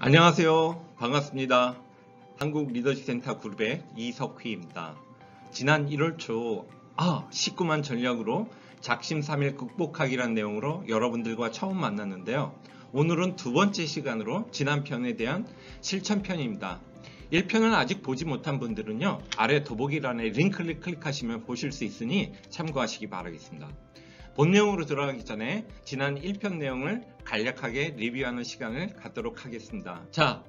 안녕하세요. 반갑습니다. 한국 리더십 센터 그룹의 이석휘입니다. 지난 1월 초 19만 전략으로 작심삼일 극복하기란 내용으로 여러분들과 처음 만났는데요. 오늘은 두 번째 시간으로 지난 편에 대한 실천편입니다. 1편을 아직 보지 못한 분들은요, 아래 더보기란에 링크를 클릭하시면 보실 수 있으니 참고하시기 바라겠습니다. 본 내용으로 들어가기 전에 지난 1편 내용을 간략하게 리뷰하는 시간을 갖도록 하겠습니다. 자,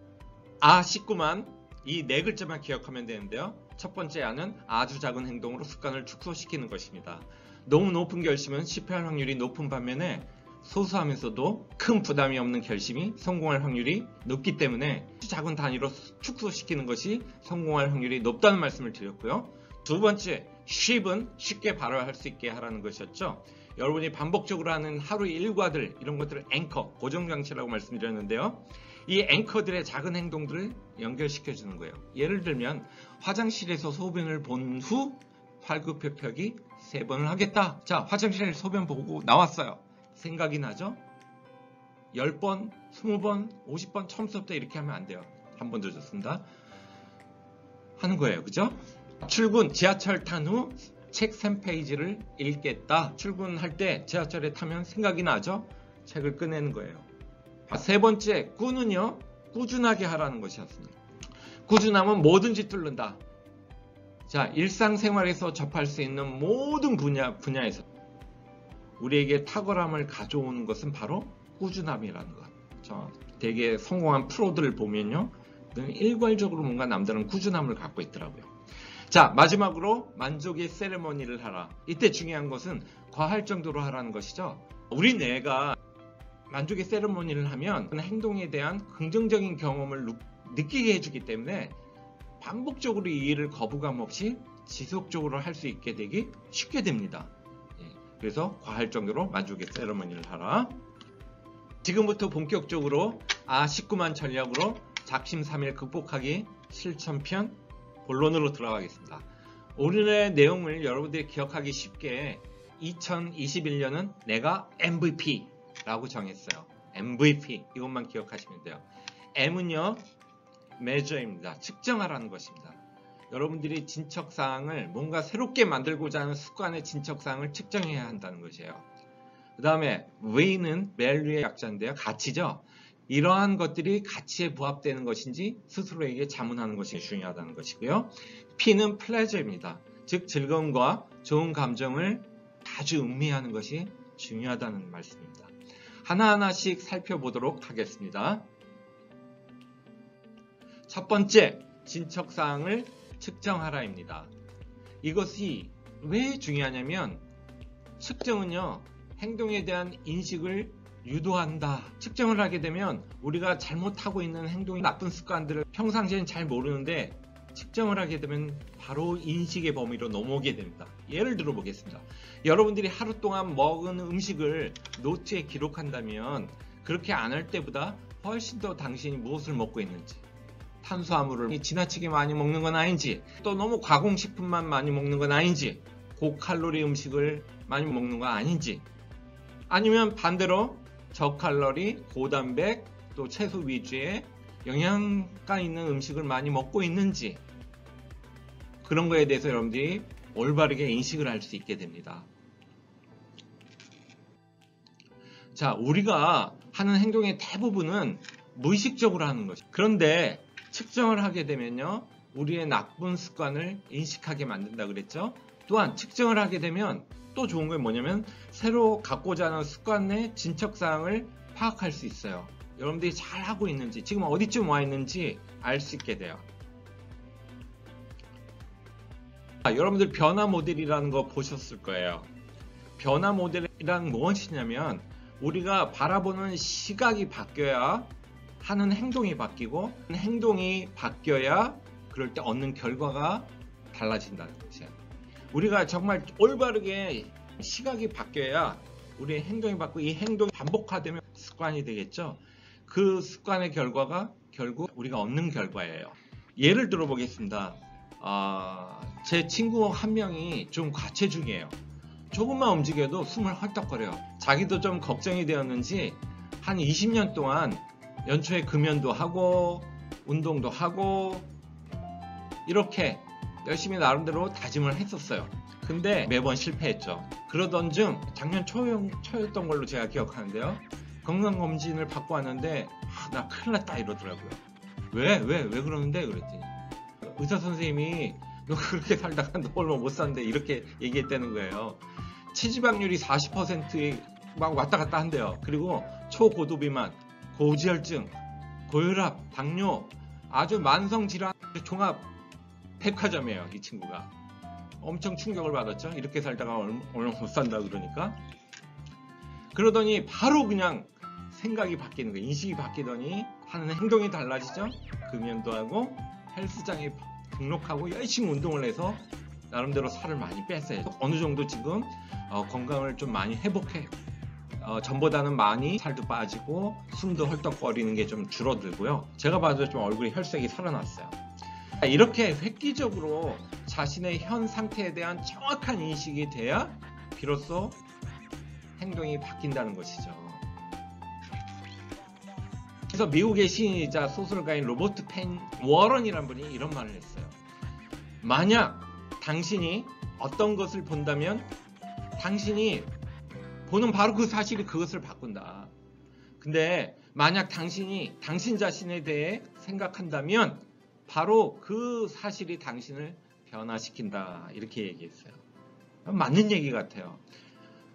19만 이 네 글자만 기억하면 되는데요. 첫 번째 아는 아주 작은 행동으로 습관을 축소시키는 것입니다. 너무 높은 결심은 실패할 확률이 높은 반면에 소소하면서도 큰 부담이 없는 결심이 성공할 확률이 높기 때문에 작은 단위로 축소시키는 것이 성공할 확률이 높다는 말씀을 드렸고요. 두 번째, 쉽은 쉽게 바로 할 수 있게 하라는 것이었죠. 여러분이 반복적으로 하는 하루 일과들, 이런 것들을 앵커, 고정장치라고 말씀드렸는데요. 이 앵커들의 작은 행동들을 연결시켜 주는 거예요. 예를 들면 화장실에서 소변을 본 후 활구표펴기 3번을 하겠다. 자, 화장실에 소변 보고 나왔어요. 생각이 나죠? 10번, 20번, 50번 처음부터 이렇게 하면 안 돼요. 한 번 더 좋습니다. 하는 거예요. 그죠? 출근, 지하철 탄 후 책 3페이지를 읽겠다. 출근할 때 지하철에 타면 생각이 나죠? 책을 꺼내는 거예요. 세 번째, 꾸는요, 꾸준하게 하라는 것이었습니다. 꾸준하면 뭐든지 뚫는다. 자, 일상생활에서 접할 수 있는 모든 분야에서 우리에게 탁월함을 가져오는 것은 바로 꾸준함이라는 것. 되게 성공한 프로들을 보면요, 일괄적으로 뭔가 남들은 꾸준함을 갖고 있더라고요. 자, 마지막으로 만족의 세레머니를 하라. 이때 중요한 것은 과할 정도로 하라는 것이죠. 우리 뇌가 만족의 세레머니를 하면 행동에 대한 긍정적인 경험을 느끼게 해주기 때문에 반복적으로 이 일을 거부감 없이 지속적으로 할 수 있게 되기 쉽게 됩니다. 그래서 과할 정도로 만족의 세레머니를 하라. 지금부터 본격적으로 19만 전략으로 작심삼일 극복하기 실천편 본론으로 들어가겠습니다. 오늘의 내용을 여러분들이 기억하기 쉽게 2021년은 내가 MVP라고 정했어요. MVP 이것만 기억하시면 돼요. M은요, measure입니다. 측정하라는 것입니다. 여러분들이 진척사항을 뭔가 새롭게 만들고자 하는 습관의 진척사항을 측정해야 한다는 것이에요. 그 다음에 V는 value의 약자인데요. 가치죠. 이러한 것들이 가치에 부합되는 것인지 스스로에게 자문하는 것이 중요하다는 것이고요. P는 pleasure입니다. 즉 즐거움과 좋은 감정을 아주 음미하는 것이 중요하다는 말씀입니다. 하나하나씩 살펴보도록 하겠습니다. 첫 번째, 진척사항을 측정하라입니다. 이것이 왜 중요하냐면 측정은요, 행동에 대한 인식을 유도한다. 측정을 하게 되면 우리가 잘못하고 있는 행동이 나쁜 습관들을 평상시엔 잘 모르는데 측정을 하게 되면 바로 인식의 범위로 넘어오게 됩니다. 예를 들어 보겠습니다. 여러분들이 하루 동안 먹은 음식을 노트에 기록한다면 그렇게 안 할 때보다 훨씬 더 당신이 무엇을 먹고 있는지, 탄수화물을 지나치게 많이 먹는 건 아닌지, 또 너무 가공식품만 많이 먹는 건 아닌지, 고칼로리 음식을 많이 먹는 건 아닌지, 아니면 반대로 저칼로리, 고단백, 또 채소 위주의 영양가 있는 음식을 많이 먹고 있는지, 그런 거에 대해서 여러분들이 올바르게 인식을 할 수 있게 됩니다. 자, 우리가 하는 행동의 대부분은 무의식적으로 하는 것이죠. 그런데 측정을 하게 되면요, 우리의 나쁜 습관을 인식하게 만든다 그랬죠. 또한 측정을 하게 되면 또 좋은 건 뭐냐면 새로 갖고자 하는 습관의 진척사항을 파악할 수 있어요. 여러분들이 잘 하고 있는지, 지금 어디쯤 와 있는지 알 수 있게 돼요. 여러분들 변화 모델이라는 거 보셨을 거예요. 변화 모델이란 무엇이냐면 우리가 바라보는 시각이 바뀌어야 하는 행동이 바뀌고, 행동이 바뀌어야 그럴 때 얻는 결과가 달라진다는 것이에요. 우리가 정말 올바르게 시각이 바뀌어야 우리의 행동이 바뀌고, 이 행동이 반복화되면 습관이 되겠죠. 그 습관의 결과가 결국 우리가 얻는 결과예요. 예를 들어 보겠습니다. 제 친구 한 명이 좀 과체중이에요. 조금만 움직여도 숨을 헐떡거려요. 자기도 좀 걱정이 되었는지 한 20년 동안 연초에 금연도 하고 운동도 하고 이렇게 열심히 나름대로 다짐을 했었어요. 근데 매번 실패했죠. 그러던 중 작년 초였던 걸로 제가 기억하는데요. 건강검진을 받고 왔는데 나 큰일 났다 이러더라고요. 왜 그러는데 그랬더니 의사 선생님이 너 그렇게 살다가 너 얼마 못 산대 이렇게 얘기했다는 거예요. 체지방률이 40%에 막 왔다 갔다 한대요. 그리고 초고도비만, 고지혈증, 고혈압, 당뇨, 아주 만성질환 종합 백화점이에요. 이 친구가 엄청 충격을 받았죠. 이렇게 살다가 얼마 못 산다 그러니까. 그러더니 바로 그냥 생각이 바뀌는 거예요. 인식이 바뀌더니 하는 행동이 달라지죠. 금연도 하고 헬스장에 등록하고 열심히 운동을 해서 나름대로 살을 많이 뺐어요. 어느 정도 지금 건강을 좀 많이 회복해. 전보다는 많이 살도 빠지고 숨도 헐떡거리는 게 좀 줄어들고요. 제가 봐도 좀 얼굴에 혈색이 살아났어요. 이렇게 획기적으로 자신의 현 상태에 대한 정확한 인식이 돼야 비로소 행동이 바뀐다는 것이죠. 그래서 미국의 시인이자 소설가인 로버트 펜 워런이라는 분이 이런 말을 했어요. 만약 당신이 어떤 것을 본다면 당신이 보는 바로 그 사실이 그것을 바꾼다. 근데 만약 당신이 당신 자신에 대해 생각한다면 바로 그 사실이 당신을 변화시킨다. 이렇게 얘기했어요. 맞는 얘기 같아요.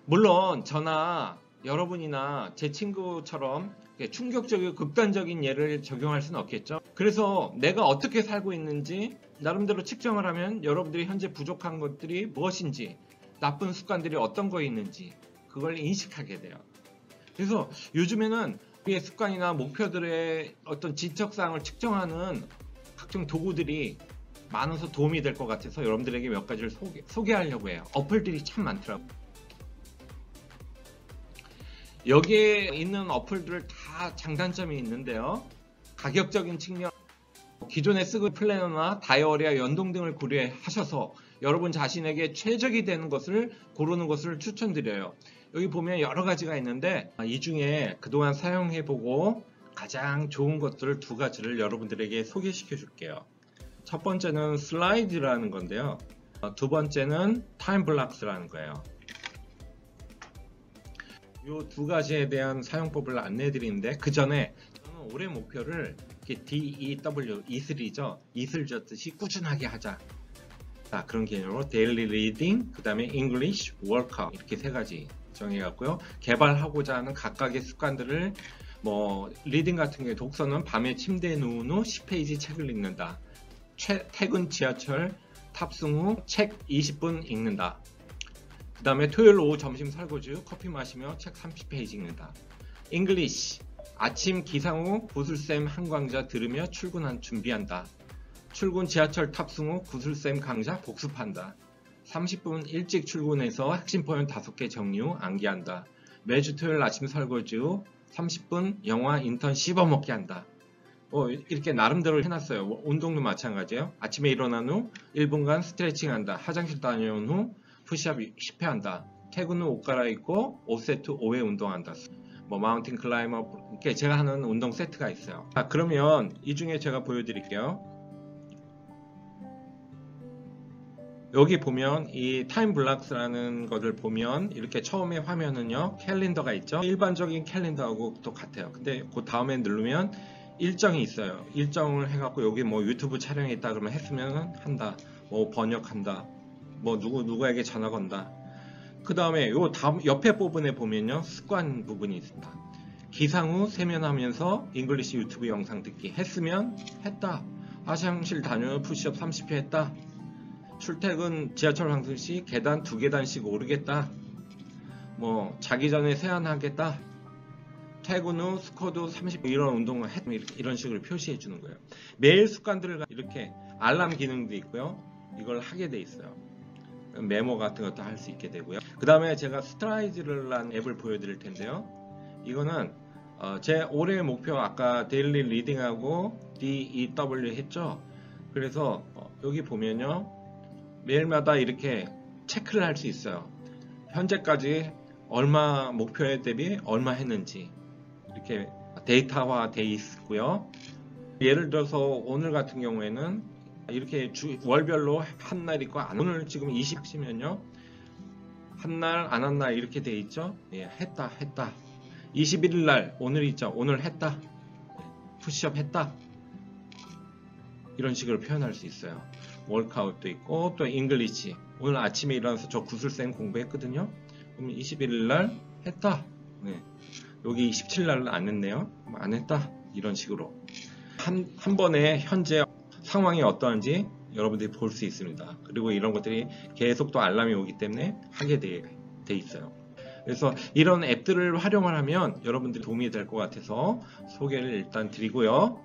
물론 저나 여러분이나 제 친구처럼 충격적이고 극단적인 예를 적용할 수는 없겠죠. 그래서 내가 어떻게 살고 있는지 나름대로 측정을 하면 여러분들이 현재 부족한 것들이 무엇인지, 나쁜 습관들이 어떤 거 있는지 그걸 인식하게 돼요. 그래서 요즘에는 우리의 습관이나 목표들의 어떤 지적사항을 측정하는 각종 도구들이 많아서 도움이 될 것 같아서 여러분들에게 몇 가지를 소개하려고 해요. 어플들이 참 많더라고요. 여기에 있는 어플들 다 장단점이 있는데요. 가격적인 측면, 기존에 쓰고 플래너나 다이어리와 연동 등을 고려하셔서 여러분 자신에게 최적이 되는 것을 고르는 것을 추천드려요. 여기 보면 여러 가지가 있는데 이 중에 그동안 사용해보고 가장 좋은 것들을 두 가지를 여러분들에게 소개시켜 줄게요. 첫 번째는 슬라이드라는 건데요. 두 번째는 타임블락스라는 거예요. 이 두 가지에 대한 사용법을 안내해 드리는데 그 전에 저는 올해 목표를 DEW, 이슬이죠. 이슬 젓듯이 꾸준하게 하자. 그런 개념으로 데일리 리딩, 그 다음에 English, 워크아웃 이렇게 세 가지 정해갖고요. 개발하고자 하는 각각의 습관들을 리딩 같은 경우에 독서는 밤에 침대에 누운 후 10페이지 책을 읽는다. 퇴근 지하철 탑승 후 책 20분 읽는다. 그 다음에 토요일 오후 점심 설거지 후 커피 마시며 책 30페이지 읽는다. English, 아침 기상 후 구슬쌤 한 강좌 들으며 출근 준비한다. 출근 지하철 탑승 후 구슬쌤 강좌 복습한다. 30분 일찍 출근해서 핵심 포인트 5개 정리 후 암기한다. 매주 토요일 아침 설거지 후 30분 영화 인턴 씹어먹기 한다. 이렇게 나름대로 해놨어요. 운동도 마찬가지예요. 아침에 일어난 후 1분간 스트레칭 한다. 화장실 다녀온 후 푸시업 10회 한다. 퇴근 후 옷 갈아입고 5세트 5회 운동한다. 마운틴 클라이머, 이렇게 제가 하는 운동 세트가 있어요. 그러면 이 중에 제가 보여드릴게요. 여기 보면 이 타임블락스라는 것을 보면 이렇게 처음에 화면은요 캘린더가 있죠. 일반적인 캘린더하고 똑같아요. 근데 그 다음에 누르면 일정이 있어요. 일정을 해갖고 여기 유튜브 촬영했다 그러면 했으면 한다. 번역한다. 누구에게 전화 건다. 그 다음에 요 다음 옆에 부분에 보면요 습관 부분이 있습니다. 기상 후 세면하면서 잉글리시 유튜브 영상 듣기 했으면 했다. 화장실 다녀 푸시업 30회 했다. 출퇴근 지하철 환승 시 계단 2계단씩 오르겠다. 자기 전에 세안하겠다. 퇴근 후 스쿼드 30 이런 운동을 했다. 이런 식으로 표시해 주는 거예요. 매일 습관들을 이렇게 알람 기능도 있고요. 이걸 하게 돼 있어요. 메모 같은 것도 할 수 있게 되고요. 그 다음에 제가 스트라이드라는 앱을 보여드릴 텐데요. 이거는 제 올해의 목표 아까 데일리 리딩하고 DEW 했죠. 그래서 여기 보면요 매일마다 이렇게 체크를 할 수 있어요. 현재까지 얼마 목표에 대비 얼마 했는지 이렇게 데이터화 돼 있고요. 예를 들어서 오늘 같은 경우에는 이렇게 월별로 한 날 있고 오늘 지금 20시면요. 한 날 안 한 날 이렇게 돼 있죠. 예, 했다 21일 날 오늘 있죠. 오늘 했다. 푸시업 했다. 이런 식으로 표현할 수 있어요. 월크아웃도 있고 또 잉글리시. 오늘 아침에 일어나서 저 구슬쌤 공부했거든요. 그럼 21일 날 했다. 네. 여기 27일 날은 안 했네요. 안 했다. 이런 식으로 한 번에 현재 상황이 어떠한지 여러분들이 볼 수 있습니다. 그리고 이런 것들이 계속 또 알람이 오기 때문에 하게 돼 있어요. 그래서 이런 앱들을 활용을 하면 여러분들이 도움이 될 것 같아서 소개를 일단 드리고요.